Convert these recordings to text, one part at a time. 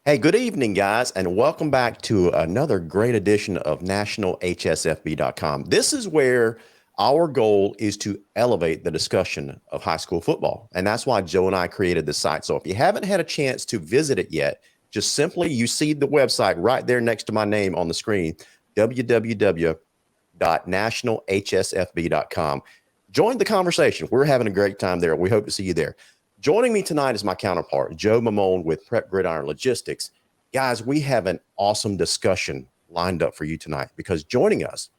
Hey, good evening, guys, and welcome back to another great edition of nationalhsfb.com. This is where our goal is to elevate the discussion of high school football. And that's why Joe and I created this site. So if you haven't had a chance to visit it yet, just simply you see the website right there next to my name on the screen, www.nationalhsfb.com. Join the conversation. We're having a great time there. We hope to see you there. Joining me tonight is my counterpart, Joe Mamone with Prep Gridiron Logistics. Guys, we have an awesome discussion lined up for you tonight because joining us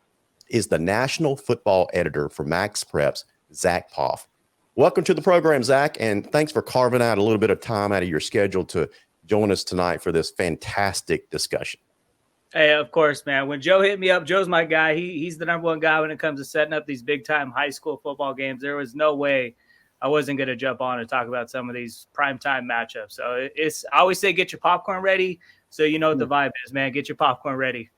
is the National Football Editor for MaxPreps, Zack Poff. Welcome to the program, Zack, and thanks for carving out a little bit of time out of your schedule to join us tonight for this fantastic discussion. Hey, of course, man. When Joe hit me up, Joe's my guy. He's the number one guy when it comes to setting up these big-time high school football games. There was no way I wasn't going to jump on and talk about some of these primetime matchups. So I always say get your popcorn ready so you know what the vibe is, man. Get your popcorn ready.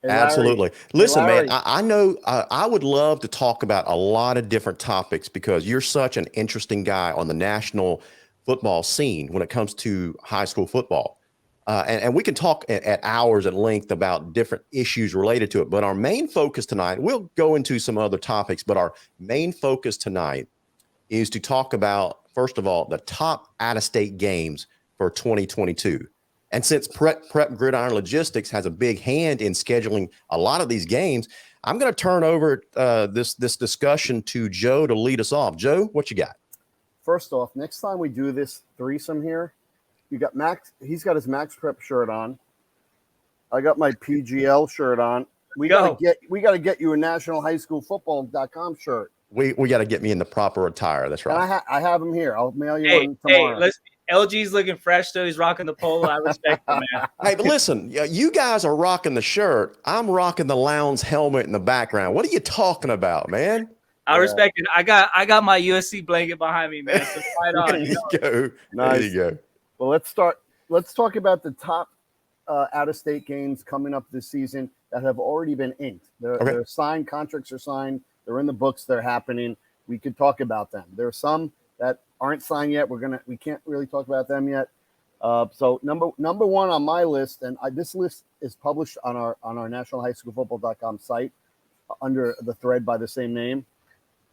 Hey, absolutely. Listen, man, I know I would love to talk about a lot of different topics because you're such an interesting guy on the national football scene when it comes to high school football. And we can talk at hours at length about different issues related to it. But our main focus tonight, we'll go into some other topics, but our main focus tonight is to talk about, first of all, the top out-of-state games for 2022. And since Prep Gridiron Logistics has a big hand in scheduling a lot of these games, I'm going to turn over this discussion to Joe to lead us off. Joe, what you got? First off, next time we do this threesome here, you got Max. He's got his MaxPrep shirt on. I got my PGL shirt on. We got to get you a nationalhighschoolfootball.com shirt. We got to get me in the proper attire. That's right. And I have them here. I'll mail you one tomorrow. Hey, LG's looking fresh, though. He's rocking the polo. I respect him, man. Hey, but listen, you guys are rocking the shirt. I'm rocking the Lowndes helmet in the background. What are you talking about, man? I respect it. I got my USC blanket behind me, man. So right on. There you go. Nice. There you go. Well, let's talk about the top out-of-state games coming up this season that have already been inked. They're signed. Contracts are signed. They're in the books. They're happening. We could talk about them. There are some that aren't signed yet. We can't really talk about them yet. So number one on my list, and this list is published on our nationalhighschoolfootball.com site under the thread by the same name.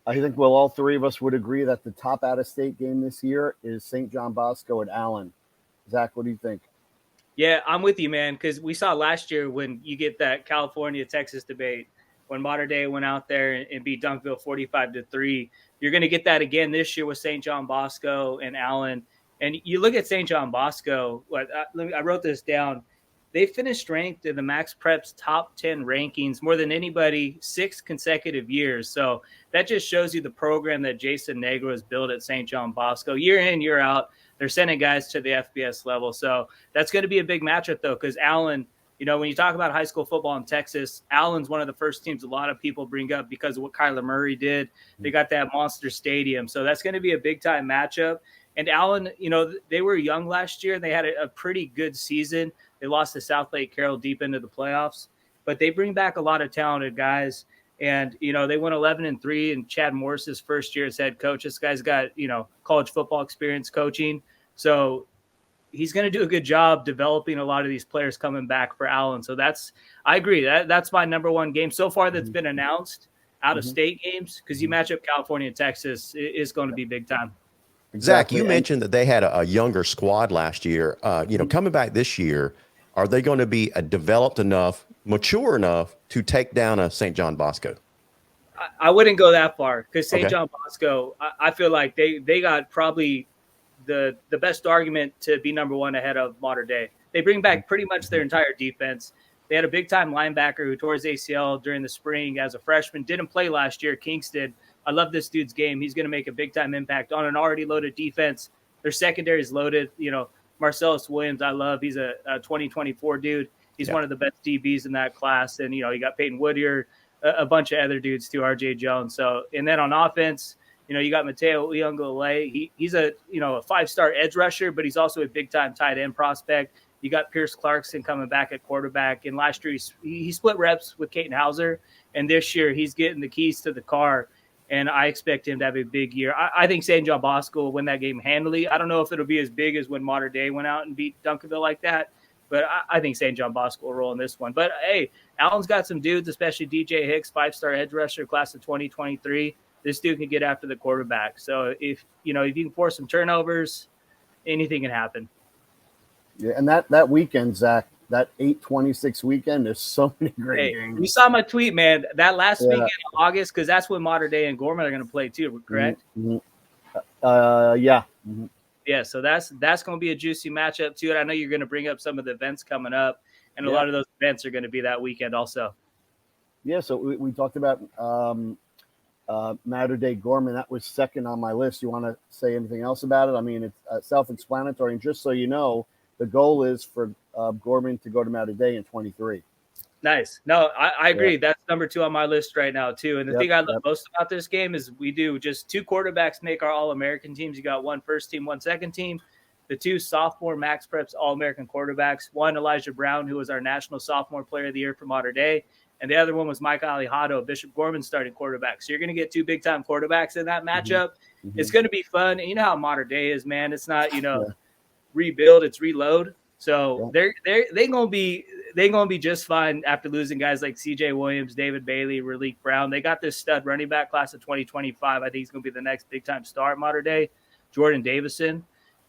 I think all three of us would agree that the top out-of-state game this year is St. John Bosco at Allen. Zach, what do you think? Yeah, I'm with you, man, because we saw last year when you get that California-Texas debate, when Mater Dei went out there and beat Dunkville 45-3. You're going to get that again this year with St. John Bosco and Allen. And you look at St. John Bosco, I wrote this down. They finished ranked in the MaxPreps top 10 rankings more than anybody 6 consecutive years. So that just shows you the program that Jason Negro has built at St. John Bosco. Year in, year out, they're sending guys to the FBS level. So that's going to be a big matchup, though, because Allen, when you talk about high school football in Texas, Allen's one of the first teams a lot of people bring up because of what Kyler Murray did. They got that monster stadium. So that's going to be a big-time matchup. And Allen, they were young last year. They had a pretty good season. They lost to South Lake Carroll deep into the playoffs. But they bring back a lot of talented guys. And, they went 11-3 in Chad Morris's first year as head coach. This guy's got, college football experience coaching. So he's going to do a good job developing a lot of these players coming back for Allen. So I agree. That's my number one game so far that's been announced out of state games, because you match up California and Texas, it's going to be big time. Exactly. Zach, you mentioned that they had a younger squad last year. Coming back this year, are they going to be developed enough, mature enough to take down a St. John Bosco? I wouldn't go that far, because St. John Bosco, I feel like they got probably the best argument to be number one ahead of Mater Dei. They bring back pretty much their entire defense. They had a big-time linebacker who tore his ACL during the spring as a freshman. Didn't play last year. Kingston. I love this dude's game. He's going to make a big-time impact on an already loaded defense. Their secondary is loaded. Marcellus Williams, I love. He's a 2024 dude. He's one of the best DBs in that class. And, you got Peyton Woodyer, a bunch of other dudes too, RJ Jones. So, and then on offense, you got Mateo Uyunglele. He's a 5-star edge rusher, but he's also a big-time tight end prospect. You got Pierce Clarkson coming back at quarterback. And last year, he split reps with Caton Hauser. And this year, he's getting the keys to the car. And I expect him to have a big year. I think St. John Bosco will win that game handily. I don't know if it'll be as big as when Mater Dei went out and beat Duncanville like that. But I think St. John Bosco will roll in this one. But, hey, Allen's got some dudes, especially DJ Hicks, 5-star edge rusher, class of 2023. This dude can get after the quarterback. So, if you can force some turnovers, anything can happen. Yeah, and that weekend, Zach, that 8/26 weekend, there's so many great games. You saw my tweet, man. That last weekend in August, because that's when Mater Dei and Gorman are going to play too, correct? Mm-hmm. Yeah. Mm-hmm. Yeah, so that's going to be a juicy matchup too. And I know you're going to bring up some of the events coming up, and a lot of those events are going to be that weekend also. Yeah, so we talked about Mater Dei Gorman. That was second on my list. You want to say anything else about it? I mean, it's self-explanatory. And just so you know, the goal is for Gorman to go to Mater Dei in 23. Nice. No, I agree. That's number 2 on my list right now, too. And the thing I love most about this game is we do just 2 quarterbacks make our All-American teams. You got 1 first team, 1 second team. The 2 sophomore MaxPreps All-American quarterbacks. 1, Elijah Brown, who was our National Sophomore Player of the Year for Mater Dei. And the other one was Mike Alejado, Bishop Gorman's starting quarterback. So you're going to get 2 big-time quarterbacks in that matchup. Mm-hmm. It's going to be fun. And you know how Mater Dei is, man. It's not, rebuild, it's reload. So they're gonna be just fine after losing guys like C.J. Williams, David Bailey, Raleek Brown. They got this stud running back class of 2025. I think he's gonna be the next big time star at Mater Dei, Jordan Davison,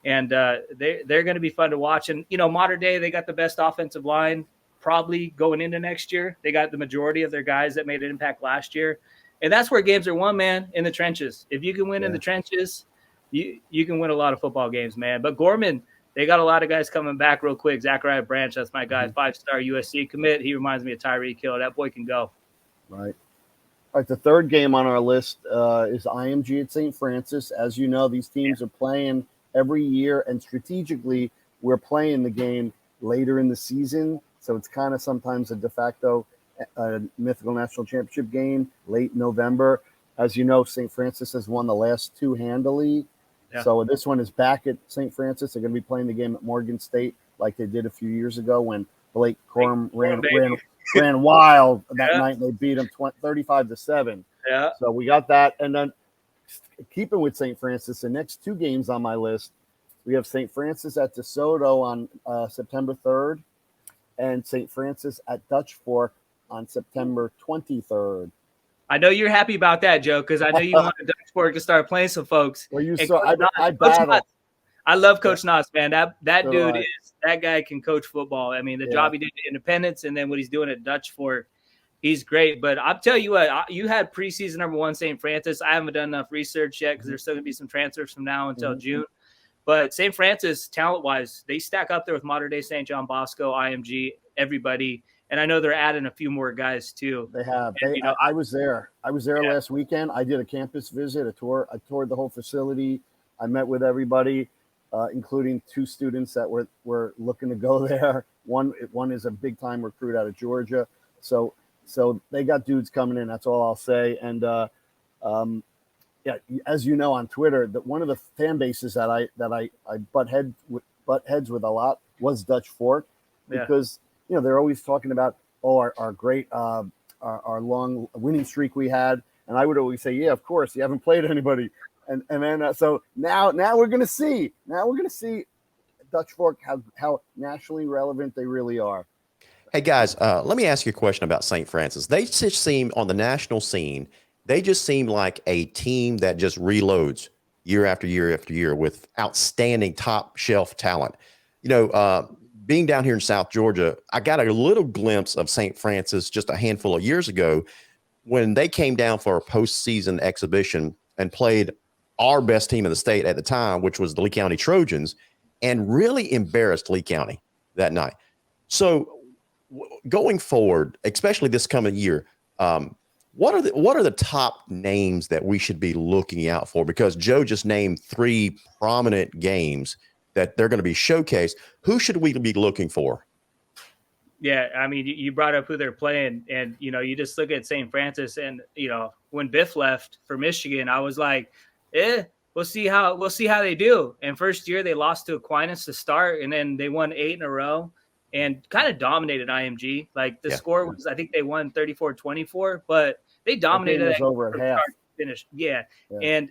and they're gonna be fun to watch. And Mater Dei, they got the best offensive line probably going into next year. They got the majority of their guys that made an impact last year, and that's where games are won, man. In the trenches. If you can win in the trenches, you can win a lot of football games, man. But Gorman, they got a lot of guys coming back real quick. Zachariah Branch, that's my guy, 5-star USC commit. He reminds me of Tyreek Hill. That boy can go. Right. All right, the third game on our list is IMG at St. Francis. As you know, these teams are playing every year, and strategically, we're playing the game later in the season. So it's kind of sometimes a de facto mythical national championship game, late November. As you know, St. Francis has won the last 2 handily. Yeah. So this one is back at St. Francis. They're going to be playing the game at Morgan State like they did a few years ago when Blake Corum ran wild that night, and they beat them 35-7. Yeah. So we got that. And then keeping with St. Francis, the next 2 games on my list, we have St. Francis at DeSoto on September 3rd and St. Francis at Dutch Fork on September 23rd. I know you're happy about that, Joe, because I know you want Dutch Fork to start playing some folks. Well, I love Coach Knotts, man. That dude that guy can coach football. I mean, the job he did at Independence and then what he's doing at Dutch Fork, he's great. But I'll tell you what, you had preseason number 1 St. Francis. I haven't done enough research yet because there's still going to be some transfers from now until June. But St. Francis, talent-wise, they stack up there with Mater Dei, St. John Bosco, IMG, everybody. And I know they're adding a few more guys too. They have. I was there. Last weekend. I did a campus visit, a tour. I toured the whole facility. I met with everybody, including 2 students that were looking to go there. One is a big time recruit out of Georgia. So they got dudes coming in. That's all I'll say. And as you know on Twitter, that one of the fan bases that I butt heads with a lot was Dutch Fork because. They're always talking about, our great, our long winning streak we had. And I would always say, yeah, of course, you haven't played anybody. And then, so now we're going to see. Now we're going to see Dutch Fork, how nationally relevant they really are. Hey, guys, let me ask you a question about St. Francis. They just seem, on the national scene, they just seem like a team that just reloads year after year after year with outstanding top shelf talent. Being down here in South Georgia, I got a little glimpse of St. Francis just a handful of years ago when they came down for a postseason exhibition and played our best team in the state at the time, which was the Lee County Trojans, and really embarrassed Lee County that night. So going forward, especially this coming year, what are the top names that we should be looking out for? Because Joe just named 3 prominent games that they're going to be showcased. Who should we be looking for? Yeah, I mean, you brought up who they're playing, and you just look at St. Francis, and when Biff left for Michigan, I was like, we'll see how they do. And first year they lost to Aquinas to start, and then they won 8 in a row and kind of dominated IMG. Like the score was, I think they won 34-24, but they dominated. It was over at half. Finish, and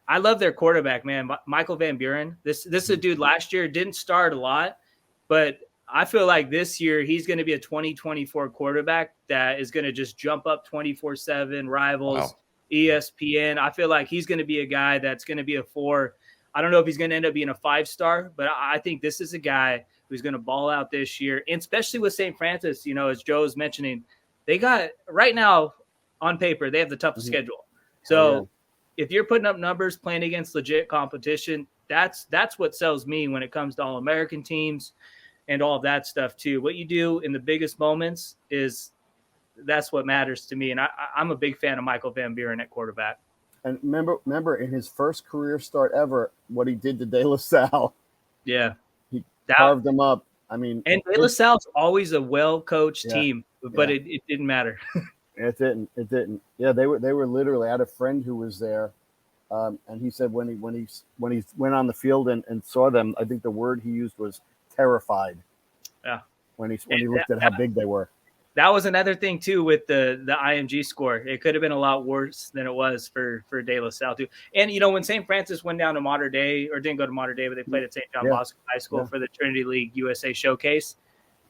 I love their quarterback, man, Michael Van Buren. This is a dude last year didn't start a lot, But I feel like this year he's going to be a 2024 quarterback that is going to just jump up 24/7, Rivals, Wow. ESPN. I feel like he's going to be a guy that's going to be a 4. I don't know if he's going to end up being a 5-star, but I think this is a guy who's going to ball out this year, and especially with St. Francis, as Joe was mentioning, they got right now on paper, they have the toughest schedule. So if you're putting up numbers playing against legit competition, that's what sells me when it comes to All-American teams and all of that stuff too. What you do in the biggest moments that's what matters to me. And I'm a big fan of Michael Van Buren at quarterback. And remember in his first career start ever, what he did to De La Salle. Yeah. He carved them up. I mean, and De La Salle's always a well-coached team, but it didn't matter. It didn't. Yeah, they were literally. I had a friend who was there, and he said when he went on the field and saw them, I think the word he used was terrified. Yeah. When he looked at how big they were. That was another thing too with the IMG score. It could have been a lot worse than it was for De La Salle too. And when St. Francis went down to Mater Dei, or didn't go to Mater Dei, but they played at St. John Bosco High School for the Trinity League USA Showcase,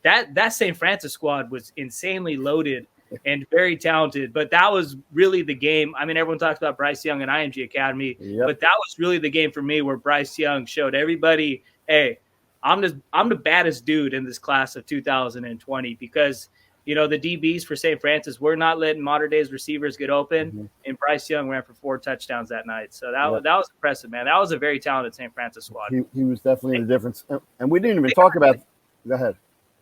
that St. Francis squad was insanely loaded and very talented. But that was really the game. I mean, everyone talks about Bryce Young and IMG Academy, but that was really the game for me where Bryce Young showed everybody, hey, I'm the baddest dude in this class of 2020, because the DBs for St. Francis were not letting Mater Dei's receivers get open, and Bryce Young ran for 4 touchdowns that night. So that was impressive, man. That was a very talented St. Francis squad. He was definitely the difference. And we didn't even talk about – go ahead.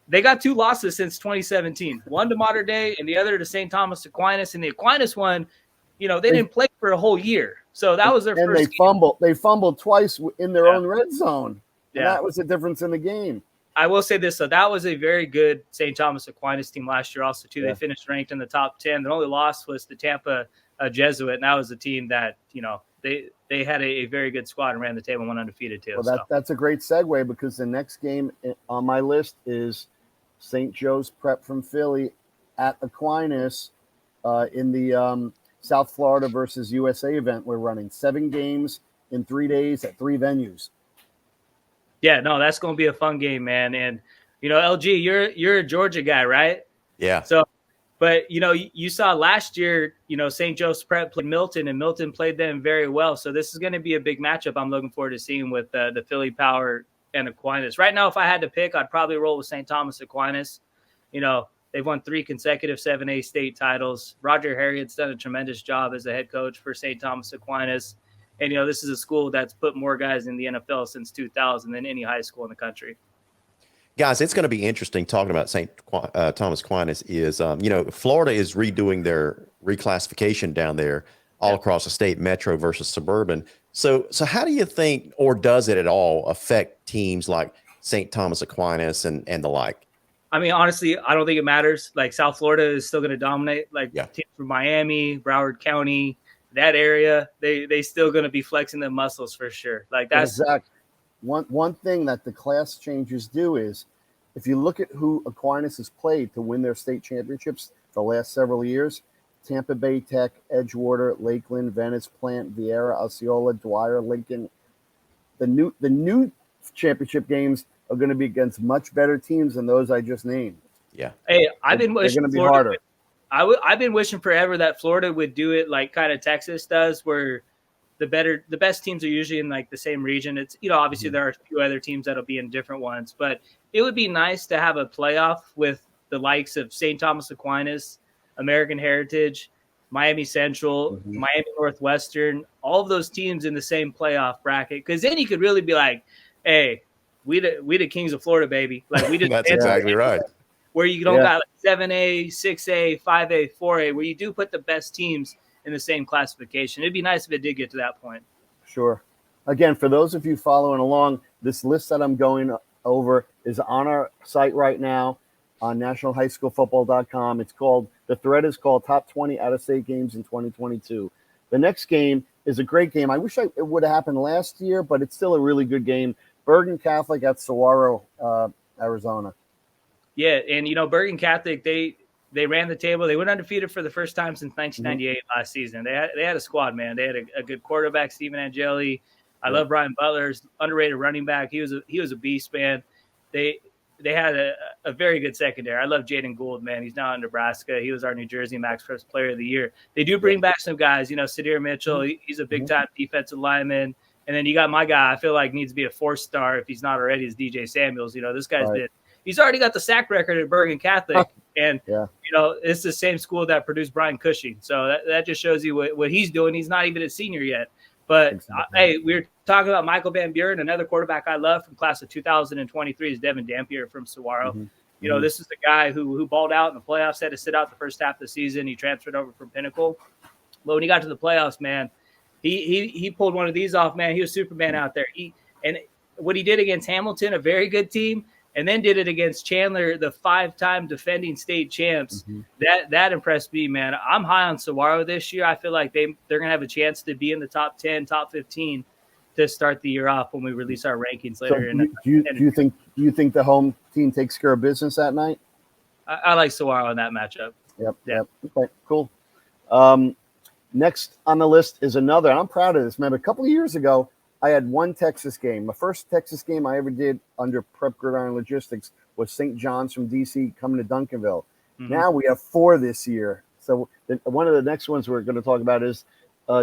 They got 2 losses since 2017, one to Mater Dei and the other to St. Thomas Aquinas. And the Aquinas one, they didn't play for a whole year. So that was their first game. They fumbled twice in their own red zone. And that was the difference in the game. I will say this, so that was a very good St. Thomas Aquinas team last year also, too. They finished ranked in the top 10. The only loss was the Tampa Jesuit, and that was a team that, they had a very good squad and ran the table and went undefeated, too. Well, that's a great segue, because the next game on my list is St. Joe's Prep from Philly at Aquinas in the South Florida versus USA event we're running. 7 games in 3 days at 3 venues. Yeah, no, that's going to be a fun game, man. And, LG, you're a Georgia guy, right? Yeah. So, but, you saw last year, St. Joe's Prep played Milton, and Milton played them very well. So this is going to be a big matchup I'm looking forward to seeing with the Philly Power and Aquinas. Right now, if I had to pick, I'd probably roll with St. Thomas Aquinas. They've won 3 consecutive 7A state titles. Roger Harriet's done a tremendous job as a head coach for St. Thomas Aquinas. And, this is a school that's put more guys in the NFL since 2000 than any high school in the country. Guys, it's going to be interesting talking about St. Thomas Aquinas is, Florida is redoing their reclassification down there all across the state, metro versus suburban. So how do you think, or does it at all affect teams like St. Thomas Aquinas and the like? I mean, honestly, I don't think it matters. Like, South Florida is still going to dominate. Like, teams from Miami, Broward County, that area, they still going to be flexing their muscles for sure. Like, that's exactly one thing that the class changes do is, if you look at who Aquinas has played to win their state championships the last several years, Tampa Bay Tech, Edgewater, Lakeland, Venice, Plant, Vieira, Osceola, Dwyer, Lincoln. The new championship games are going to be against much better teams than those I just named. Yeah. Hey, I've been wishing they're going to be harder. I've been wishing forever that Florida would do it like kind of Texas does, where the best teams are usually in like the same region. It's, obviously there are a few other teams that'll be in different ones, but it would be nice to have a playoff with the likes of St. Thomas Aquinas, American Heritage, Miami Central, Miami Northwestern, all of those teams in the same playoff bracket. Because then you could really be like, hey, we the Kings of Florida, baby. Like, we just That's exactly right. Where you don't got like 7A, 6A, 5A, 4A, where you do put the best teams in the same classification. It'd be nice if it did get to that point. Sure. Again, for those of you following along, this list that I'm going over is on our site right now on nationalhighschoolfootball.com. The thread is called Top 20 Out-of-State Games in 2022. The next game is a great game. I wish it would have happened last year, but it's still a really good game. Bergen Catholic at Saguaro, Arizona. Yeah, and Bergen Catholic, they ran the table. They went undefeated for the first time since 1998 last season. They had a squad, man. They had a good quarterback, Stephen Angeli. I love Brian Butler's underrated running back. He was a beast, man. They they had a very good secondary. I love Jaden Gould, man. He's now in Nebraska. He was our New Jersey MaxPreps Player of the Year. They do bring back some guys, Sadir Mitchell. He's a big-time defensive lineman. And then you got my guy, I feel like needs to be a 4-star if he's not already, is DJ Samuels. This guy's he's already got the sack record at Bergen Catholic. And, it's the same school that produced Brian Cushing. So that just shows you what he's doing. He's not even a senior yet. But, hey, we were talking about Michael Van Buren. Another quarterback I love from class of 2023 is Devin Dampier from Saguaro. This is the guy who balled out in the playoffs, had to sit out the first half of the season. He transferred over from Pinnacle. But when he got to the playoffs, man, he pulled one of these off, man. He was Superman out there. And what he did against Hamilton, a very good team, and then did it against Chandler, the 5-time defending state champs. That impressed me, man. I'm high on Saguaro this year. I feel like they're going to have a chance to be in the top 10, top 15 to start the year off when we release our rankings later. Do you think the home team takes care of business that night? I like Saguaro in that matchup. Yep. Okay, cool. Next on the list is another. And I'm proud of this, man. A couple of years ago, I had one Texas game. The first Texas game I ever did under Prep Gridiron Logistics was St. John's from D.C. coming to Duncanville. Now we have 4 this year. So one of the next ones we're going to talk about is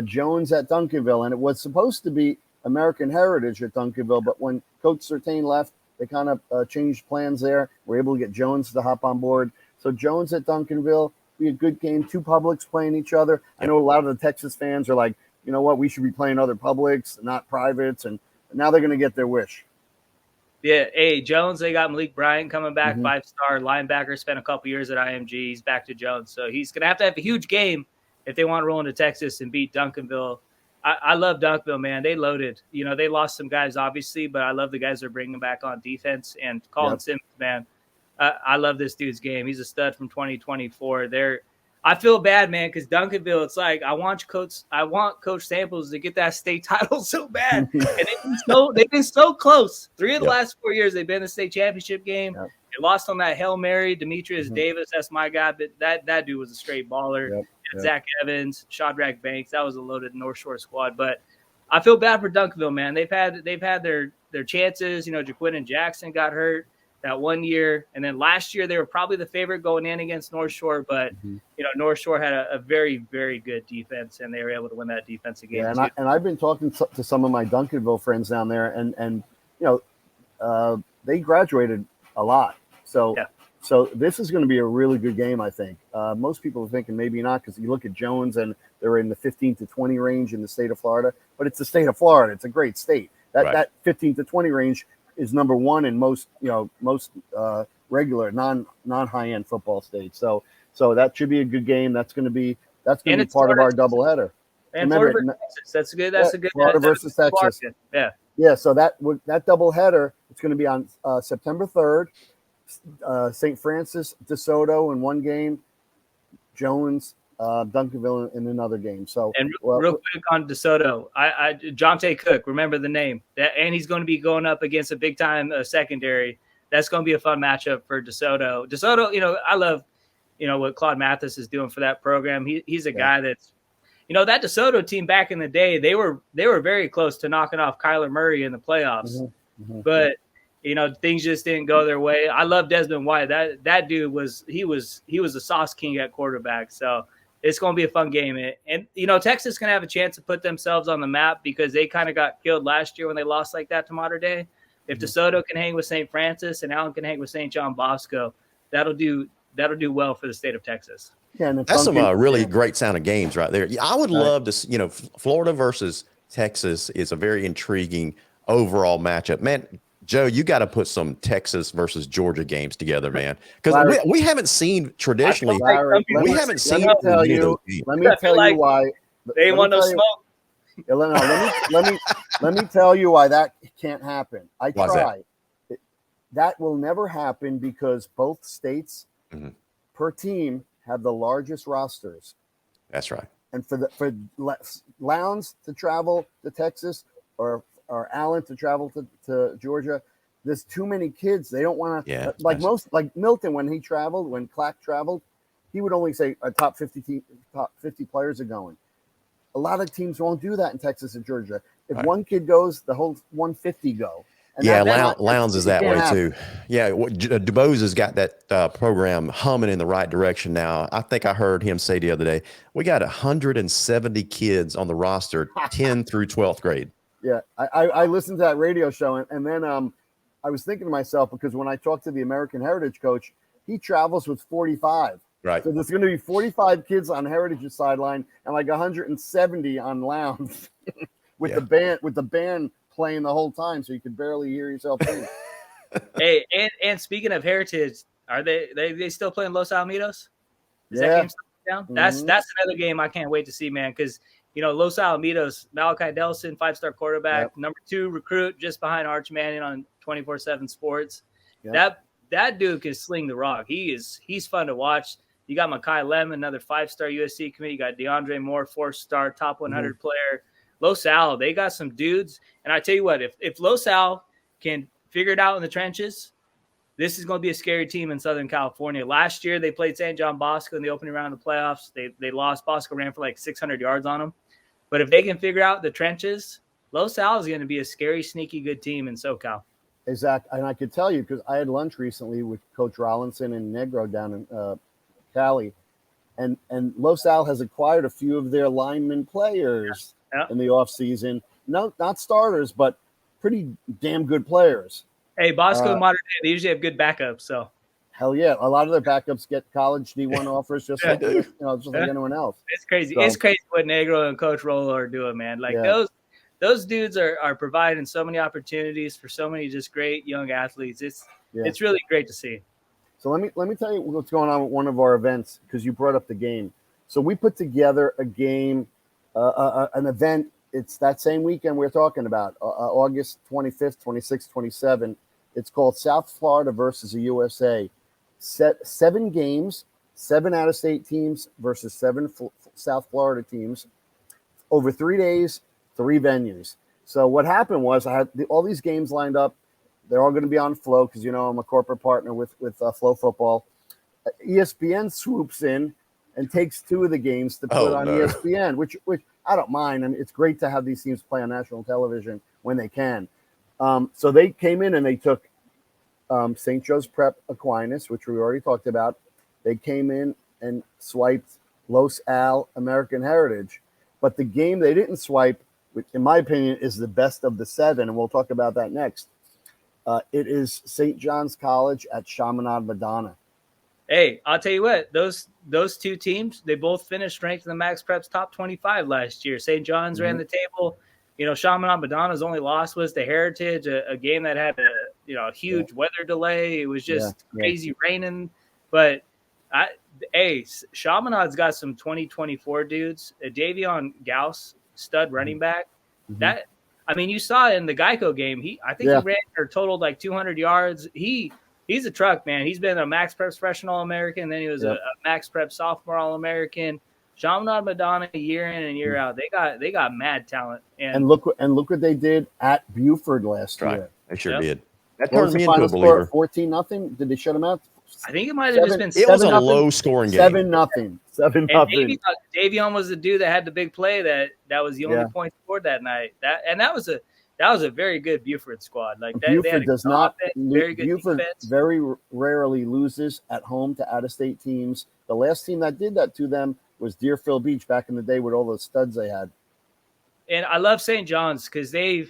Jones at Duncanville. And it was supposed to be American Heritage at Duncanville, but when Coach Surtain left, they kind of changed plans there. We're able to get Jones to hop on board. So Jones at Duncanville, be a good game. 2 publics playing each other. I know a lot of the Texas fans are like, you know what, we should be playing other publics, not privates, and now they're going to get their wish. Yeah, hey, Jones, they got Malik Bryant coming back, 5-star linebacker, spent a couple years at IMG. He's back to Jones. So he's going to have a huge game if they want to roll into Texas and beat Duncanville. I love Duncanville, man. They loaded. They lost some guys, obviously, but I love the guys they're bringing back on defense. And Colin Simmons, man, I love this dude's game. He's a stud from 2024. I feel bad, man, because Duncanville, it's like I want Coach Samples to get that state title so bad, and they've been so close. 3 of the last 4 years they've been in the state championship game. They lost on that Hail Mary. Demetrius Davis, that's my guy, but that dude was a straight baller. Zach Evans, Shadrack Banks, that was a loaded North Shore squad. But I feel bad for Duncanville, man. They've had their chances. Jaquin Jackson got hurt that one year, and then last year they were probably the favorite going in against North Shore, but North Shore had a very, very good defense, and they were able to win that defensive game. Yeah, and I've been talking to some of my Duncanville friends down there, and they graduated a lot, so this is going to be a really good game, I think. Most people are thinking maybe not, because you look at Jones and they're in the 15 to 20 range in the state of Florida, but it's the state of Florida. It's a great state. That 15 to 20 range is number 1 in most regular non-high-end football states. So that should be a good game. That's going to be part Florida of our doubleheader. And Florida versus Texas. That's good. That's a good Florida versus Texas. Yeah. So that doubleheader, it's going to be on September 3rd. St. Francis, DeSoto in one game, Jones, Duncanville in another game. So, and real quick on DeSoto, Jonte Cook, remember the name, and he's going to be going up against a big time secondary. That's going to be a fun matchup for DeSoto. DeSoto, I love, what Claude Mathis is doing for that program. He's a guy that's, that DeSoto team back in the day, they were very close to knocking off Kyler Murray in the playoffs, but things just didn't go their way. I love Desmond White. That dude was a sauce king at quarterback. So it's going to be a fun game. And Texas can have a chance to put themselves on the map because they kind of got killed last year when they lost like that to Mater Dei. If DeSoto can hang with St. Francis and Allen can hang with St. John Bosco, that'll do well for the state of Texas. Yeah, and that's some really great sounding games right there. I would love to, Florida versus Texas is a very intriguing overall matchup, man. Joe, you got to put some Texas versus Georgia games together, man, because we haven't seen traditionally. Let me tell you why. They want no smoke. Let me tell you why that can't happen. I tried. That will never happen because both states per team have the largest rosters. That's right. And for Lowndes to travel to Texas or Allen to travel to Georgia, there's too many kids. They don't want to like Milton when Clack traveled, he would only say a top 50 players are going. A lot of teams won't do that in Texas and Georgia. If one kid goes, the whole 150 go. And yeah, that Lowndes is that way happen. too. Yeah, DuBose has got that program humming in the right direction now. I think I heard him say the other day, we got 170 kids on the roster, 10 through 12th grade. Yeah, I listened to that radio show, and then I was thinking to myself, because when I talked to the American Heritage coach, he travels with 45. Right. So there's going to be 45 kids on Heritage's sideline and like 170 on Lowndes with the band playing the whole time, so you could barely hear yourself sing. Hey, and speaking of Heritage, are they still playing Los Alamitos? Is that game still down? Mm-hmm. That's another game I can't wait to see, man, because Los Alamitos, Malachi Delson, 5-star quarterback, number 2 recruit, just behind Arch Manning on 24/7 Sports. Yep. That dude can sling the rock. He's fun to watch. You got Makai Lemon, another 5-star USC commit. You got DeAndre Moore, 4-star, top 100 player. Los Al, they got some dudes. And I tell you what, if Los Al can figure it out in the trenches, this is going to be a scary team in Southern California. Last year, they played St. John Bosco in the opening round of the playoffs. They lost. Bosco ran for like 600 yards on them. But if they can figure out the trenches, Los Al is going to be a scary, sneaky good team in SoCal. Exactly. And I could tell you, because I had lunch recently with Coach Rollinson and Negro down in Cali, and Los Al has acquired a few of their lineman players in the offseason. No, not starters, but pretty damn good players. Hey, Bosco and Modern Day, they usually have good backups. So hell yeah, a lot of their backups get college D1 offers, just like like anyone else. It's crazy. So, it's crazy what Negro and Coach Rolo are doing, man. Like those dudes are providing so many opportunities for so many just great young athletes. It's really great to see. So let me tell you what's going on with one of our events, because you brought up the game. So we put together a game, an event. It's that same weekend we're talking about, August 25th, 26th, 27th. It's called South Florida versus the USA. 7 games, 7 out-of-state teams versus 7 South Florida teams over 3 days, 3 venues. So what happened was I had all these games lined up. They're all going to be on Flow because, I'm a corporate partner with Flow Football. ESPN swoops in and takes 2 of the games to put on ESPN, which I don't mind. I mean, it's great to have these teams play on national television when they can. So they came in and they took St. Joe's Prep Aquinas, which we already talked about. They came in and swiped Los Al American Heritage. But the game they didn't swipe, which in my opinion is the best of the 7, and we'll talk about that next. It is St. John's College at Chaminade Madonna. Hey, I'll tell you what, those 2 teams, they both finished ranked in the MaxPreps top 25 last year. St. John's ran the table. Chaminade Madonna's only loss was to Heritage, a game that had a huge weather delay. It was just crazy raining. But Chaminade's got some 2024 dudes. Davion Gauss, stud running back. That, I mean, you saw in the Geico game, he ran or totaled like 200 yards. He's a truck, man. He's been a MaxPreps freshman All-American. Then he was a MaxPreps sophomore All-American. Chaminade Madonna, year in and year out. They got mad talent. And look what they did at Buford last year. They sure did. That What was turned me the into a final score? believer. 14-0. Did they shut them out? I think it might have just been It was a low-scoring game. 7-0. 7-0. And Davion was the dude that had the big play that was the only point scored that night. That was a very good Buford squad. Like that, Buford does not. Very good Buford defense. very rarely loses at home to out-of-state teams. The last team that did that to them was Deerfield Beach back in the day with all those studs they had. And I love St. John's because they've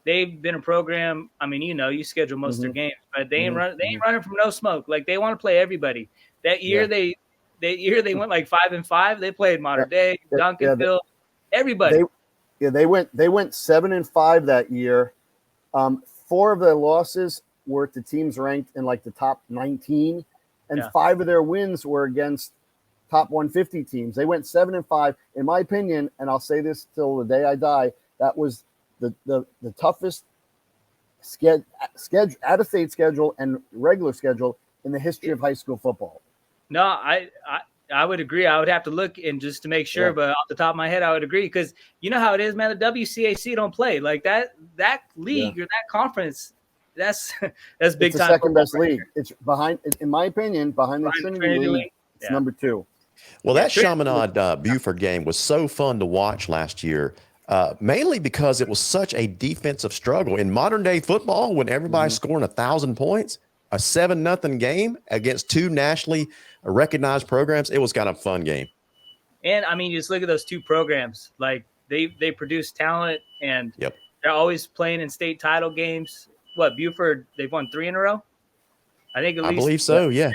been a program. I mean, you schedule most of their games, but they ain't running from no smoke. Like they want to play everybody. That year they went like 5-5. They played Modern Day, Duncanville, everybody. They went 7-5 that year. 4 of their losses were to teams ranked in like the top 19, and 5 of their wins were against top 150 teams. They went 7-5. In my opinion, and I'll say this till the day I die, that was the toughest out-of-state schedule and regular schedule in the history of high school football. No, I would agree. I would have to look and just to make sure, but off the top of my head, I would agree because you know how it is, man. The WCAC don't play like that league or that conference. That's big it's time. It's the second best league. It's behind, in my opinion, behind the Trinity League. It's number 2. Well, that Chaminade Buford game was so fun to watch last year. mainly because it was such a defensive struggle in modern day football. When everybody's scoring 1,000 points, a 7-0 game against two nationally recognized programs, it was kind of a fun game. And I mean, you just look at those two programs. Like they produce talent, and they're always playing in state title games. What, Buford? They've won 3 in a row. I think at least. I believe so. Yeah.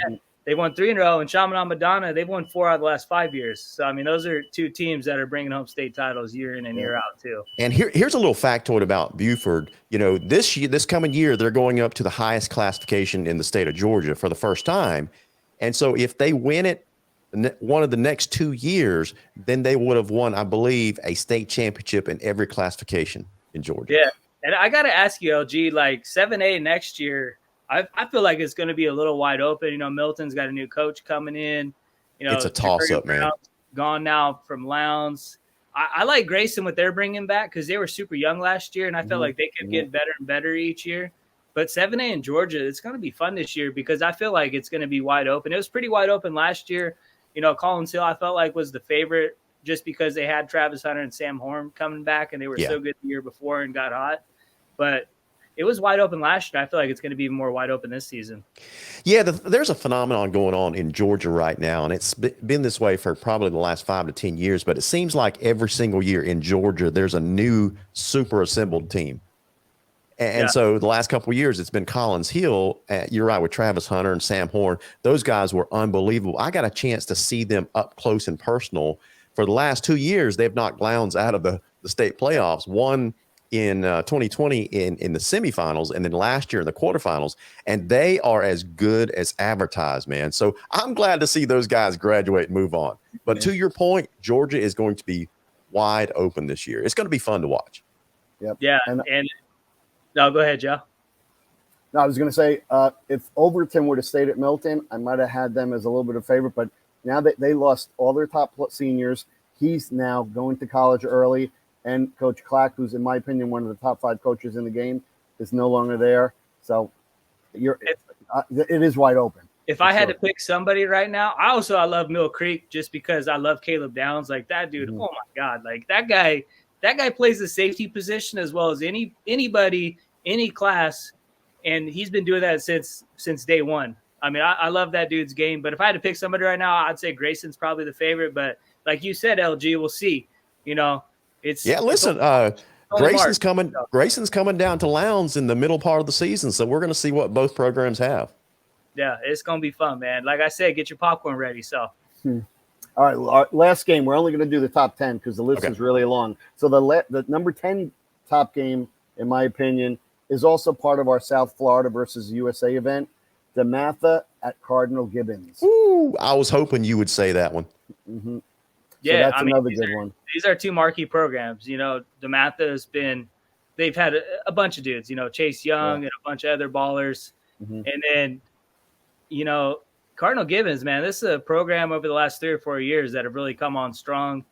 They won 3 in a row, and Chaminade Madonna, they've won 4 out of the last 5 years. So, I mean, those are two teams that are bringing home state titles year in and year out, too. And here's a little factoid about Buford. You know, this coming year, they're going up to the highest classification in the state of Georgia for the first time. And so if they win it one of the next 2 years, then they would have won, I believe, a state championship in every classification in Georgia. Yeah. And I got to ask you, LG, like 7A next year, I feel like it's going to be a little wide open. You know, Milton's got a new coach coming in. You know, it's a toss-up, man. Gone now from Lowndes. I like Grayson, what they're bringing back, because they were super young last year, and I felt like they could get better and better each year. But 7A in Georgia, it's going to be fun this year because I feel like it's going to be wide open. It was pretty wide open last year. You know, Collins Hill, I felt like was the favorite just because they had Travis Hunter and Sam Horn coming back, and they were so good the year before and got hot. But it was wide open last year. I feel like it's going to be more wide open this season. Yeah, there's a phenomenon going on in Georgia right now, and it's been this way for probably the last 5 to 10 years, but it seems like every single year in Georgia, there's a new super assembled team. And so the last couple of years, it's been Collins Hill. You're right, with Travis Hunter and Sam Horn. Those guys were unbelievable. I got a chance to see them up close and personal. For the last 2 years, they've knocked Lowndes out of the state playoffs. One in 2020 in the semifinals, and then last year in the quarterfinals, and they are as good as advertised, man. So I'm glad to see those guys graduate and move on. But to your point, Georgia is going to be wide open this year. It's going to be fun to watch. Yep. Yeah. And no, go ahead, Joe. No, I was going to say, if Overton would have stayed at Milton, I might have had them as a little bit of favorite, but now that they lost all their top seniors, he's now going to college early. And Coach Clack, who's, in my opinion, one of the top 5 coaches in the game, is no longer there. So it is wide open. If I had to pick somebody right now, I love Mill Creek just because I love Caleb Downs. Like that dude, oh my God. Like that guy plays the safety position as well as anybody, any class. And he's been doing that since day one. I mean, I love that dude's game. But if I had to pick somebody right now, I'd say Grayson's probably the favorite. But like you said, LG, we'll see. You know, Grayson's coming down to Lowndes in the middle part of the season, so we're going to see what both programs have. Yeah, it's going to be fun, man. Like I said, get your popcorn ready. So, all right, our last game. We're only going to do the top 10 because the list is really long. So the number 10 top game, in my opinion, is also part of our South Florida versus USA event. DeMatha at Cardinal Gibbons. Ooh, I was hoping you would say that one. Mm-hmm. Yeah, so that's another good one. These are two marquee programs. You know, DeMatha they've had a bunch of dudes, you know, Chase Young and a bunch of other ballers. Mm-hmm. And then, you know, Cardinal Gibbons, man, this is a program over the last 3 or 4 years that have really come on strong.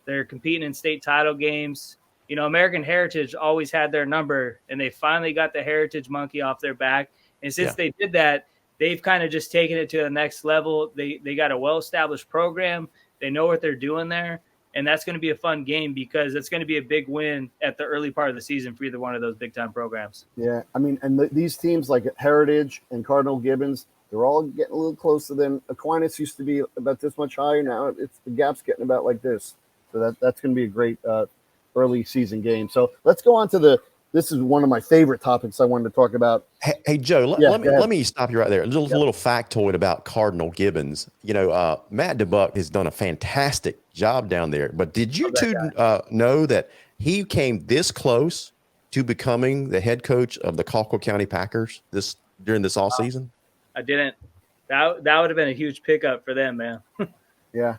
They're competing in state title games. You know, American Heritage always had their number, and they finally got the Heritage monkey off their back. And since they did that, they've kind of just taken it to the next level. They got a well-established program. They know what they're doing there, and that's going to be a fun game because it's going to be a big win at the early part of the season for either one of those big-time programs. Yeah, I mean, and these teams like Heritage and Cardinal Gibbons, they're all getting a little closer than Aquinas used to be about this much higher. Now the gap's getting about like this. So that's going to be a great early season game. So let's go on to this is one of my favorite topics I wanted to talk about. Hey Joe, let me stop you right there. A little factoid about Cardinal Gibbons. You know, Matt DeBuck has done a fantastic job down there. But did you know that he came this close to becoming the head coach of the Colquitt County Packers during this all season? I didn't. That would have been a huge pickup for them, man. Yeah.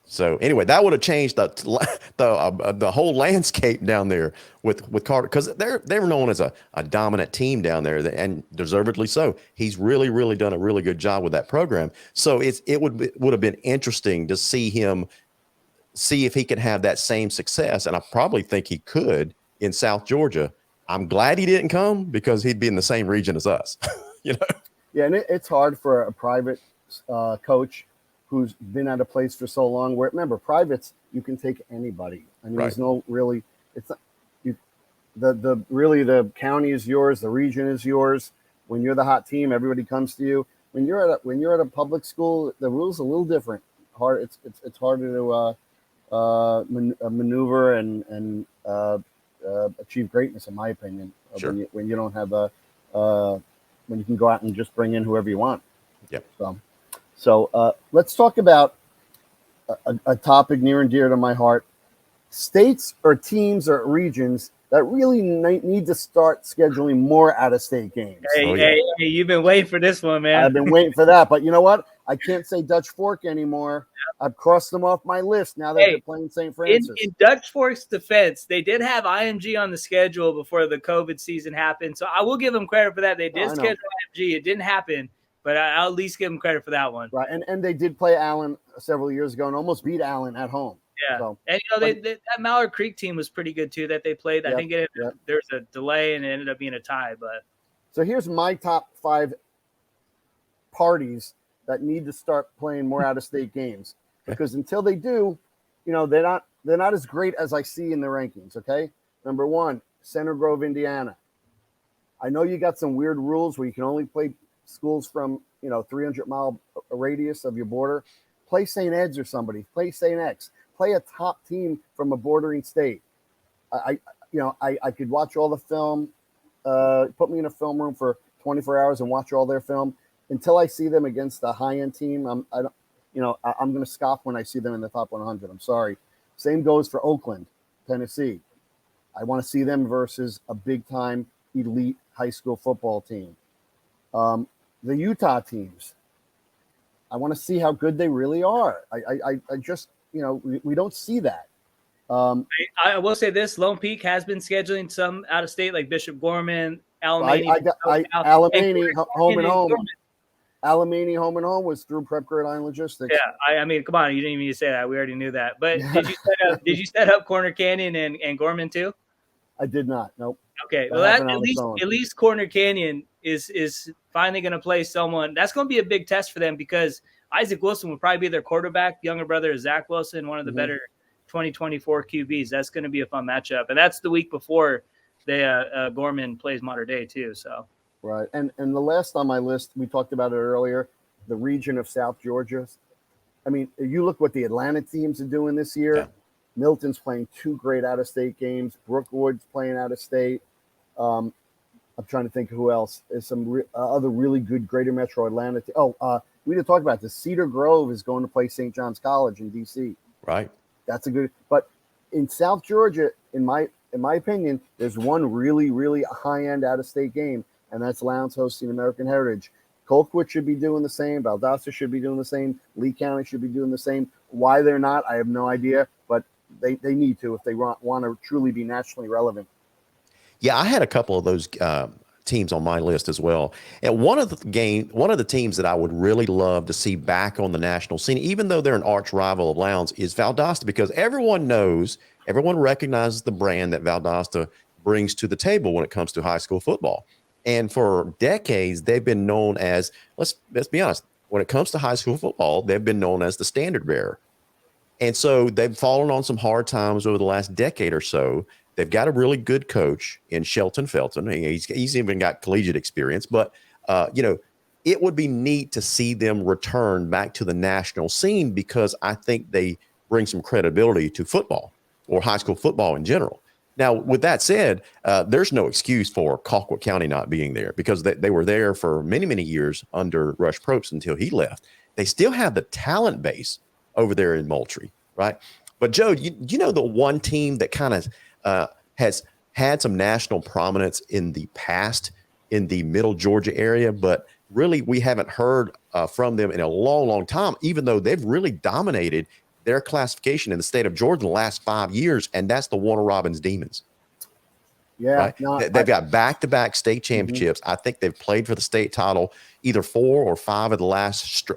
So anyway, that would have changed the whole landscape down there with Carter, because they're known as a dominant team down there, and deservedly so. He's really done a really good job with that program. So it would have been interesting to see if he could have that same success, and I probably think he could in South Georgia. I'm glad he didn't come because he'd be in the same region as us. You know. Yeah, and it's hard for a private coach who's been at a place for so long. Where remember, privates, you can take anybody. I mean, there's no really It's not, you, the really the county is yours, the region is yours. When you're the hot team, everybody comes to you. When you're at a public school, the rules are a little different. It's harder to maneuver and achieve greatness, in my opinion. Sure. When you don't have when you can go out and just bring in whoever you want. Yep. So let's talk about a topic near and dear to my heart: states or teams or regions that really need to start scheduling more out-of-state games. Hey, you've been waiting for this one, man. I've been waiting for that, but you know what? I can't say Dutch Fork anymore. I've crossed them off my list now that they're playing St. Francis. In Dutch Fork's defense, they did have IMG on the schedule before the COVID season happened, so I will give them credit for that. They did schedule IMG. It didn't happen, but I'll at least give them credit for that one. Right, and they did play Allen several years ago and almost beat Allen at home. Yeah, so, and that Mallard Creek team was pretty good too that they played. I think there's a delay and it ended up being a tie. But so here's my top 5 parties that need to start playing more out-of-state games, because until they do, they're not as great as I see in the rankings. Okay, number 1, Center Grove, Indiana. I know you got some weird rules where you can only play schools from 300-mile radius of your border. Play St. Ed's or somebody. Play St. X. Play a top team from a bordering state. I could watch all the film, put me in a film room for 24 hours and watch all their film. Until I see them against a high-end team, I'm going to scoff when I see them in the top 100. I'm sorry. Same goes for Oakland, Tennessee. I want to see them versus a big-time elite high school football team. The Utah teams, I want to see how good they really are. I just, we don't see that. I will say this: Lone Peak has been scheduling some out of state, like Bishop Gorman, Alamany. Alamany home and home. Alamany home and home was through Prep Grid Island Logistics. Yeah, I mean, come on, you didn't even need to say that. We already knew that. But did you set up Corner Canyon and Gorman too? I did not. Nope. Okay, well, at least Corner Canyon is finally going to play someone. That's going to be a big test for them, because Isaac Wilson will probably be their quarterback. Younger brother is Zach Wilson, one of the better 2024 QBs. That's going to be a fun matchup, and that's the week before Gorman plays Mater Dei too. So right, and the last on my list, we talked about it earlier, the region of South Georgia. I mean, you look what the Atlanta teams are doing this year. Yeah. Milton's playing 2 great out-of-state games. Brookwood's playing out-of-state. I'm trying to think of who else. There's some other really good Greater Metro Atlanta. We didn't talk about this. Cedar Grove is going to play St. John's College in D.C. Right. That's a good. But in South Georgia, in my opinion, there's one really, really high-end out-of-state game, and that's Lowndes hosting American Heritage. Colquitt should be doing the same. Valdosta should be doing the same. Lee County should be doing the same. Why they're not, I have no idea, but they need to if they want to truly be nationally relevant. Yeah, I had a couple of those teams on my list as well. And one of the teams that I would really love to see back on the national scene, even though they're an arch rival of Lowndes, is Valdosta, because everyone recognizes the brand that Valdosta brings to the table when it comes to high school football. And for decades, they've been known as, let's be honest, when it comes to high school football, they've been known as the standard bearer. And so they've fallen on some hard times over the last decade or so. They've got a really good coach in Shelton Felton. He's even got collegiate experience, but it would be neat to see them return back to the national scene, because I think they bring some credibility to football, or high school football in general. Now, with that said, there's no excuse for Colquitt County not being there, because they were there for many, many years under Rush Probst until he left. They still have the talent base over there in Moultrie, right? But Joe, you know the one team that kind of has had some national prominence in the past in the Middle Georgia area, but really we haven't heard from them in a long, long time, even though they've really dominated their classification in the state of Georgia in the last 5 years, and that's the Warner Robins Demons. Yeah, right? They've got back-to-back state championships. I think they've played for the state title either 4 or 5 of the last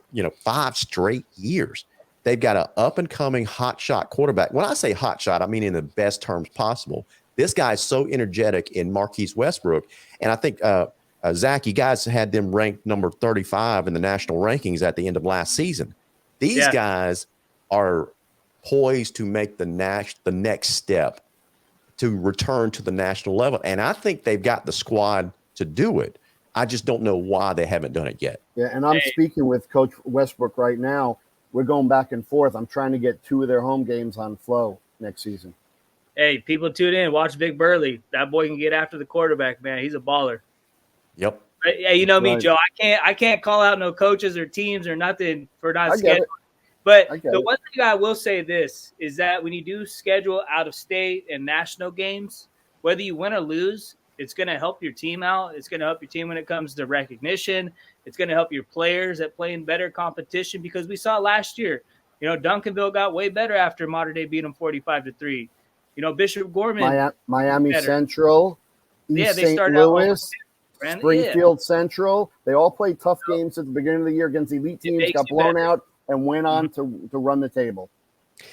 5 straight years. They've got an up-and-coming hot-shot quarterback. When I say hot-shot, I mean in the best terms possible. This guy's so energetic in Marquise Westbrook, and I think Zach, you guys had them ranked number 35 in the national rankings at the end of last season. These guys are poised to make the next step to return to the national level. And I think they've got the squad to do it. I just don't know why they haven't done it yet. Yeah, and I'm speaking with Coach Westbrook right now. We're going back and forth. I'm trying to get 2 of their home games on Flow next season. Hey, people tune in. Watch Big Burley. That boy can get after the quarterback, man. He's a baller. Yep. Hey, you know me, Joe. I can't call out no coaches or teams or nothing for not scheduling. But the one thing I will say this is that when you do schedule out of state and national games, whether you win or lose, it's going to help your team out. It's going to help your team when it comes to recognition. It's going to help your players at playing better competition, because we saw last year, you know, Duncanville got way better after Mater Dei beat them 45-3. You know, Bishop Gorman, Miami Central, East they St. Louis, Springfield Central. They all played tough games at the beginning of the year against elite teams, got blown out, and went on to run the table.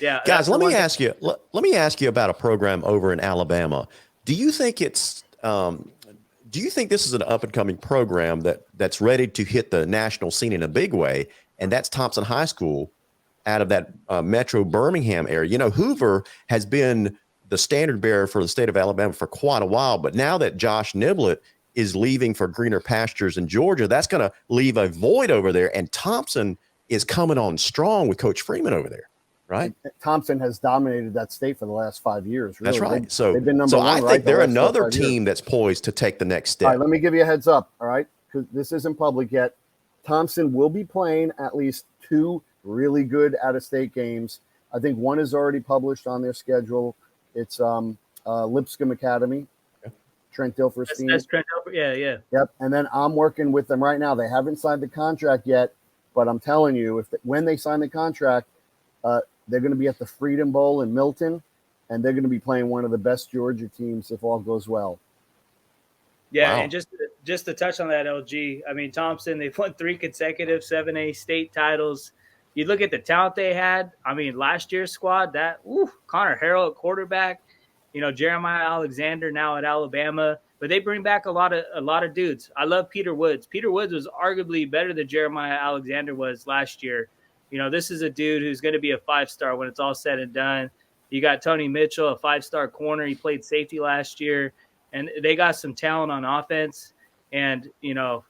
Yeah, guys, let me ask you about a program over in Alabama. Do you think this is an up and coming program that's ready to hit the national scene in a big way? And that's Thompson High School out of that Metro Birmingham area. You know, Hoover has been the standard bearer for the state of Alabama for quite a while, but now that Josh Niblett is leaving for greener pastures in Georgia, that's going to leave a void over there. And Thompson is coming on strong with Coach Freeman over there, right? Thompson has dominated that state for the last 5 years. Really. That's right. They've been number one. I think they're another team that's poised to take the next step. All right, let me give you a heads up, all right? Because this isn't public yet. Thompson will be playing at least 2 really good out-of-state games. I think one is already published on their schedule. It's Lipscomb Academy, Trent Dilfer's team. That's Trent Dilfer. Yeah. Yep. And then I'm working with them right now. They haven't signed the contract yet, but I'm telling you, when they sign the contract, they're going to be at the Freedom Bowl in Milton, and they're going to be playing one of the best Georgia teams if all goes well. Yeah, wow. And just to touch on that, LG, I mean, Thompson, they've won 3 consecutive 7A state titles. You look at the talent they had. I mean, last year's squad, Connor Harrell at quarterback, you know, Jeremiah Alexander now at Alabama, but they bring back a lot of dudes. I love Peter Woods. Peter Woods was arguably better than Jeremiah Alexander was last year. You know, this is a dude who's going to be a 5-star when it's all said and done. You got Tony Mitchell, a 5-star corner. He played safety last year, and they got some talent on offense. And, you know,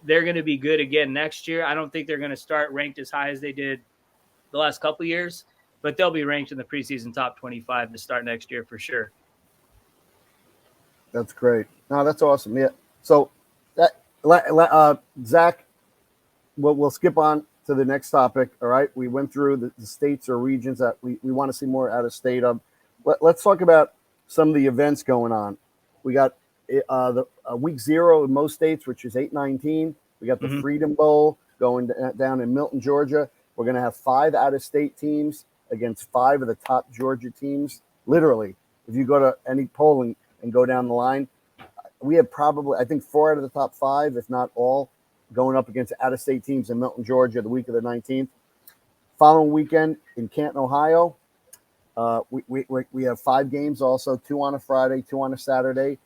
they're going to be good again next year. I don't think they're going to start ranked as high as they did the last couple of years, but they'll be ranked in the preseason top 25 to start next year for sure. That's great. No, that's awesome. Yeah. So Zach, we'll skip on to the next topic. All right. We went through the states or regions that we want to see more out of state of. Let's talk about some of the events going on. We got the week 0 in most states, which is 8-19. We got the Freedom Bowl going down in Milton, Georgia. We're going to have 5 out-of-state teams against 5 of the top Georgia teams. Literally, if you go to any polling and go down the line, we have probably, I think, 4 out of the top 5, if not all, going up against out-of-state teams in Milton, Georgia, the week of the 19th. Following weekend in Canton, Ohio, we have 5 games also, 2 on a Friday, 2 on a Saturday.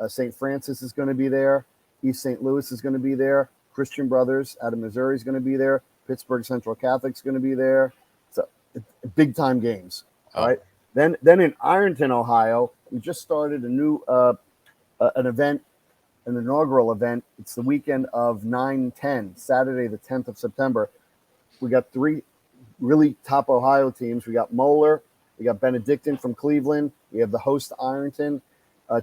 St. Francis is going to be there. East St. Louis is going to be there. Christian Brothers out of Missouri is going to be there. Pittsburgh Central Catholic is going to be there. So big-time games, all right? Then in Ironton, Ohio, we just started a new an event, an inaugural event. It's the weekend of 9-10, Saturday, the 10th of September. We got 3 really top Ohio teams. We got Moeller. We got Benedictine from Cleveland. We have the host Ironton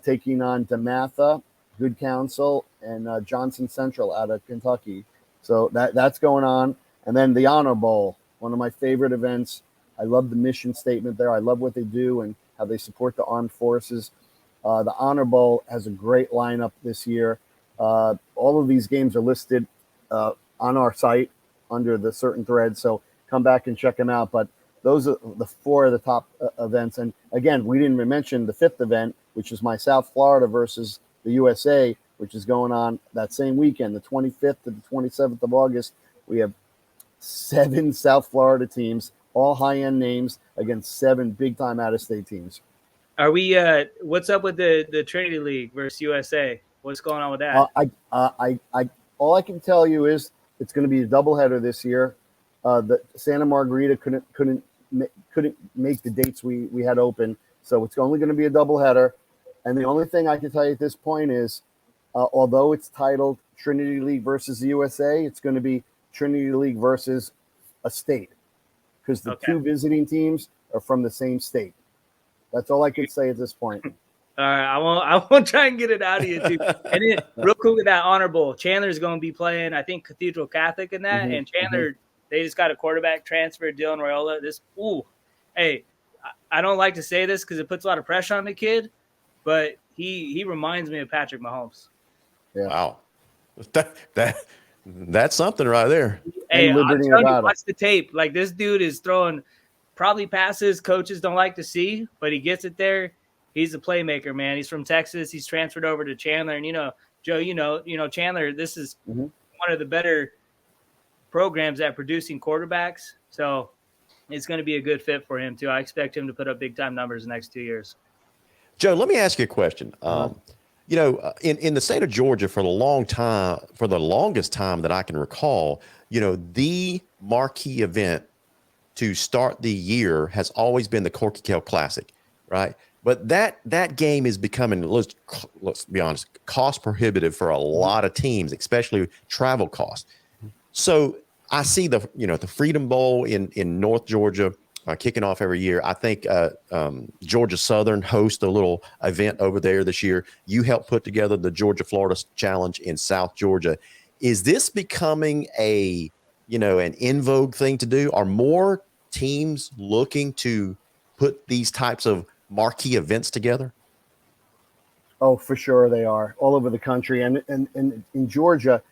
taking on DeMatha, Good Counsel, and Johnson Central out of Kentucky. So that's going on. And then the Honor Bowl, one of my favorite events. I love the mission statement there. I love what they do and how they support the armed forces. The Honor Bowl has a great lineup this year. All of these games are listed on our site under the certain thread, so come back and check them out. But those are the 4 of the top events. And again, we didn't even mention the 5th event, which is my South Florida versus the USA, which is going on that same weekend, the 25th to the 27th of August. We have 7 South Florida teams, all high-end names, against 7 big-time out-of-state teams. Are we? What's up with the Trinity League versus USA? What's going on with that? All I can tell you is it's going to be a doubleheader this year. The Santa Margarita couldn't make the dates we had open. So it's only going to be a doubleheader. And the only thing I can tell you at this point is, although it's titled Trinity League versus the USA, it's going to be Trinity League versus a state, because the two visiting teams are from the same state. That's all I can say at this point. All right, I won't try and get it out of you too. And then real quick with that Honor Bowl, Chandler's going to be playing, I think, Cathedral Catholic in that. And Chandler, they just got a quarterback transfer, Dylan Royola. Hey, I don't like to say this because it puts a lot of pressure on the kid, but he reminds me of Patrick Mahomes. Yeah. Wow, that's something right there. Hey, I'm telling you, watch the tape. Like, this dude is throwing probably passes coaches don't like to see, but he gets it there. He's a playmaker, man. He's from Texas. He's transferred over to Chandler. And, Joe, Chandler, this is one of the better programs at producing quarterbacks. So it's going to be a good fit for him, too. I expect him to put up big-time numbers the next 2 years. Joe, let me ask you a question. In the state of Georgia for the longest time that I can recall, the marquee event to start the year has always been the Corky Kell Classic, right? But that game is becoming, let's be honest, cost prohibitive for a lot of teams, especially travel costs. So I see the Freedom Bowl in North Georgia kicking off every year. I think Georgia Southern hosts a little event over there this year. You helped put together the Georgia-Florida Challenge in South Georgia. Is this becoming an in vogue thing to do? Are more teams looking to put these types of marquee events together? Oh, for sure they are, all over the country. And in Georgia,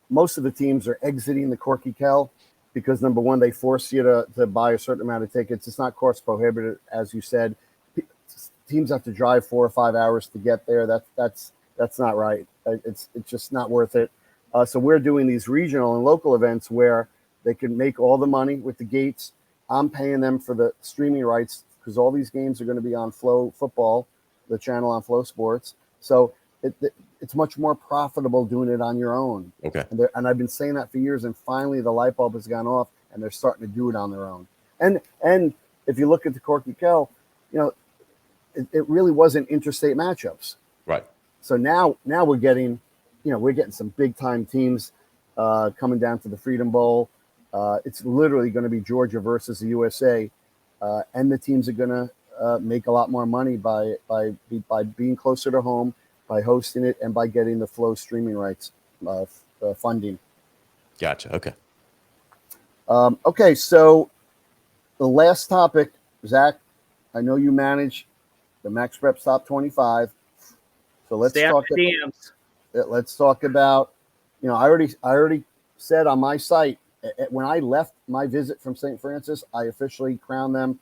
most of the teams are exiting the Corky Kell because, number one, they force you to buy a certain amount of tickets. It's not cost prohibitive, as you said. Teams have to drive 4 or 5 hours to get there. That's not right. It's just not worth it. So we're doing these regional and local events where they can make all the money with the gates. I'm paying them for the streaming rights, because all these games are going to be on Flow Football, the channel on Flow Sports. So it's much more profitable doing it on your own. Okay. And I've been saying that for years, and finally the light bulb has gone off, and they're starting to do it on their own. And if you look at the Corky Kell, it really wasn't interstate matchups. Right. So now we're getting some big time teams coming down to the Freedom Bowl. It's literally going to be Georgia versus the USA. And the teams are going to make a lot more money by being closer to home, by hosting it, and by getting the Flow streaming rights funding. Gotcha. Okay. Okay, so the last topic, Zach, I know you manage the MaxPreps Top 25. So let's talk about, I already said on my site, when I left my visit from St. Francis, I officially crowned them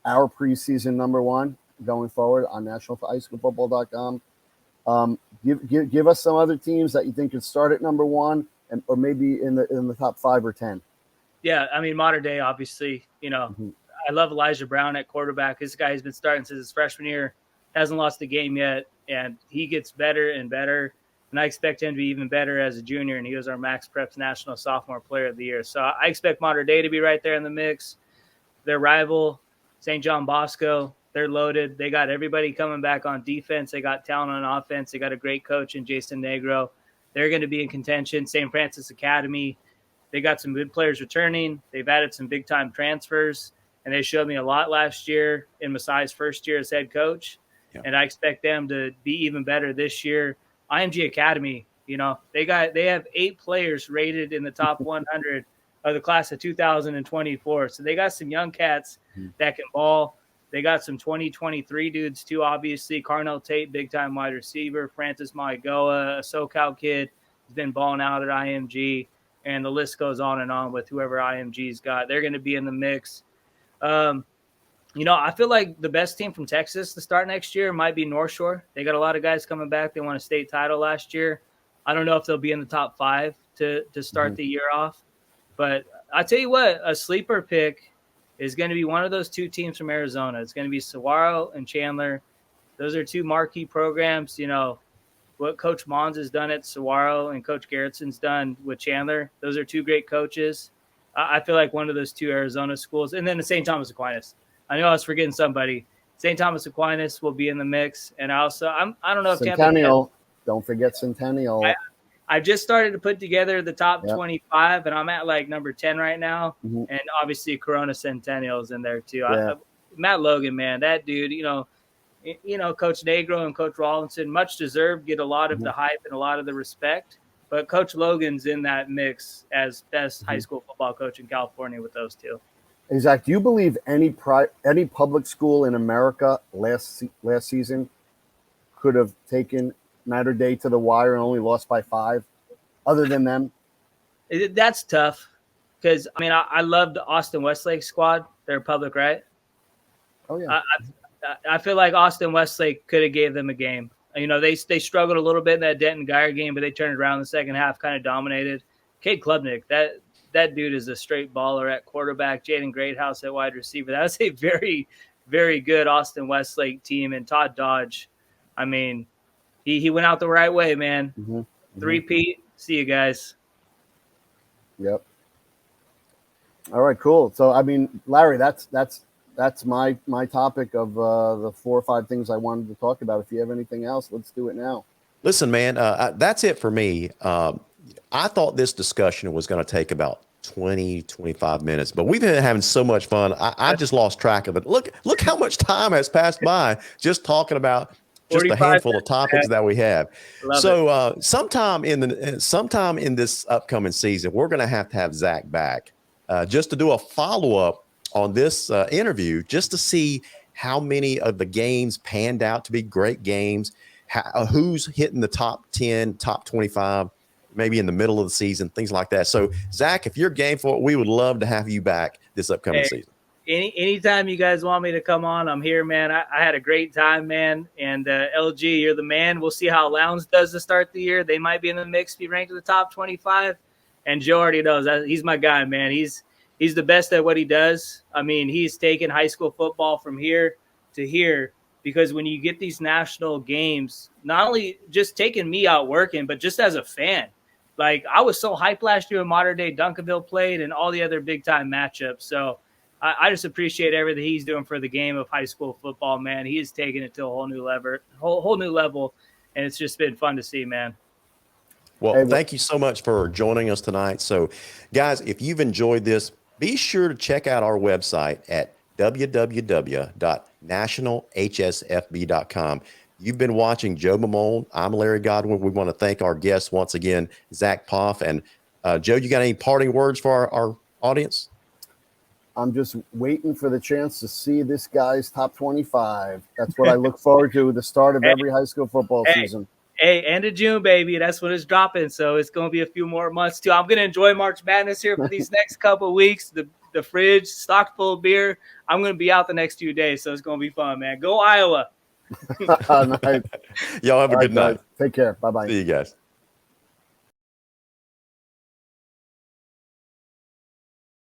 our preseason number one going forward on nationalhighschoolfootball.com. Give us some other teams that you think could start at number one, or maybe in the top 5 or 10. Yeah, I mean, modern day, obviously, I love Elijah Brown at quarterback. This guy has been starting since his freshman year, hasn't lost a game yet, and he gets better and better. And I expect him to be even better as a junior, and he was our MaxPreps National Sophomore Player of the Year. So I expect Modern Day to be right there in the mix. Their rival, St. John Bosco, they're loaded. They got everybody coming back on defense. They got talent on offense. They got a great coach in Jason Negro. They're going to be in contention. St. Francis Academy, they got some good players returning. They've added some big-time transfers, and they showed me a lot last year in Masai's first year as head coach. Yeah. And I expect them to be even better this year. IMG Academy, they have 8 players rated in the top 100 of the class of 2024. So they got some young cats that can ball. They got some 2023 dudes too, obviously. Carnell Tate, big-time wide receiver. Francis Maigoa, a SoCal kid, has been balling out at IMG. And the list goes on and on with whoever IMG's got. They're going to be in the mix. I feel like the best team from Texas to start next year might be North Shore. They got a lot of guys coming back. They won a state title last year. I don't know if they'll be in the top 5 to start the year off. But I tell you what, a sleeper pick is going to be one of those 2 teams from Arizona. It's going to be Saguaro and Chandler. Those are 2 marquee programs. What Coach Mons has done at Saguaro and Coach Garrettson's done with Chandler. Those are 2 great coaches. I feel like one of those 2 Arizona schools. And then the St. Thomas Aquinas. I know I was forgetting somebody. St. Thomas Aquinas will be in the mix. And I don't know if Centennial. Don't forget Centennial. I just started to put together the top 25, and I'm at like number 10 right now. Mm-hmm. And obviously Corona Centennial's in there too. Yeah. Matt Logan, man, that dude, Coach Negro and Coach Rawlinson, much deserved, get a lot of the hype and a lot of the respect. But Coach Logan's in that mix as best high school football coach in California with those two. Hey, Zach, do you believe any public school in America last season could have taken Mater Dei to the wire and only lost by 5, other than them? That's tough because, I love the Austin Westlake squad. They're public, right? Oh, yeah. I feel like Austin Westlake could have gave them a game. They struggled a little bit in that Denton Geyer game, but they turned it around in the second half, kind of dominated. Cade Klubnik, that dude is a straight baller at quarterback. Jaden Greathouse at wide receiver. That was a very, very good Austin Westlake team. And Todd Dodge, he went out the right way, man. Mm-hmm. 3-peat. See you guys. Yep. All right, cool. So, Larry, that's my topic of the 4 or 5 things I wanted to talk about. If you have anything else, let's do it now. Listen, man, that's it for me. I thought this discussion was going to take about 20, 25 minutes, but we've been having so much fun. I just lost track of it. Look how much time has passed by just talking about just a handful of topics that we have. So sometime in this upcoming season, we're going to have Zach back just to do a follow-up on this interview, just to see how many of the games panned out to be great games, who's hitting the top 10, top 25, maybe in the middle of the season, things like that. So, Zach, if you're game for it, we would love to have you back this upcoming season. Anytime you guys want me to come on, I'm here, man. I had a great time, man. And LG, you're the man. We'll see how Lowndes does to start the year. They might be in the mix, be ranked in the top 25. And Joe already knows that he's my guy, man. He's the best at what he does. He's taken high school football from here to here, because when you get these national games, not only just taking me out working, but just as a fan. Like, I was so hyped last year when Mater Dei Duncanville played and all the other big-time matchups. So I just appreciate everything he's doing for the game of high school football, man. He is taking it to a whole new level, and it's just been fun to see, man. Well, thank you so much for joining us tonight. So, guys, if you've enjoyed this, be sure to check out our website at www.nationalhsfb.com. You've been watching Joe Mamone. I'm Larry Godwin. We want to thank our guests once again, Zack Poff. And Joe, you got any parting words for our audience? I'm just waiting for the chance to see this guy's top 25. That's what I look forward to at the start of every high school football season. Hey, end of June, baby. That's when it's dropping. So it's going to be a few more months, too. I'm going to enjoy March Madness here for these next couple of weeks. The fridge stocked full of beer. I'm going to be out the next few days, so it's going to be fun, man. Go Iowa. Nice. Y'all have a good night. Take care. Bye-bye. See you guys.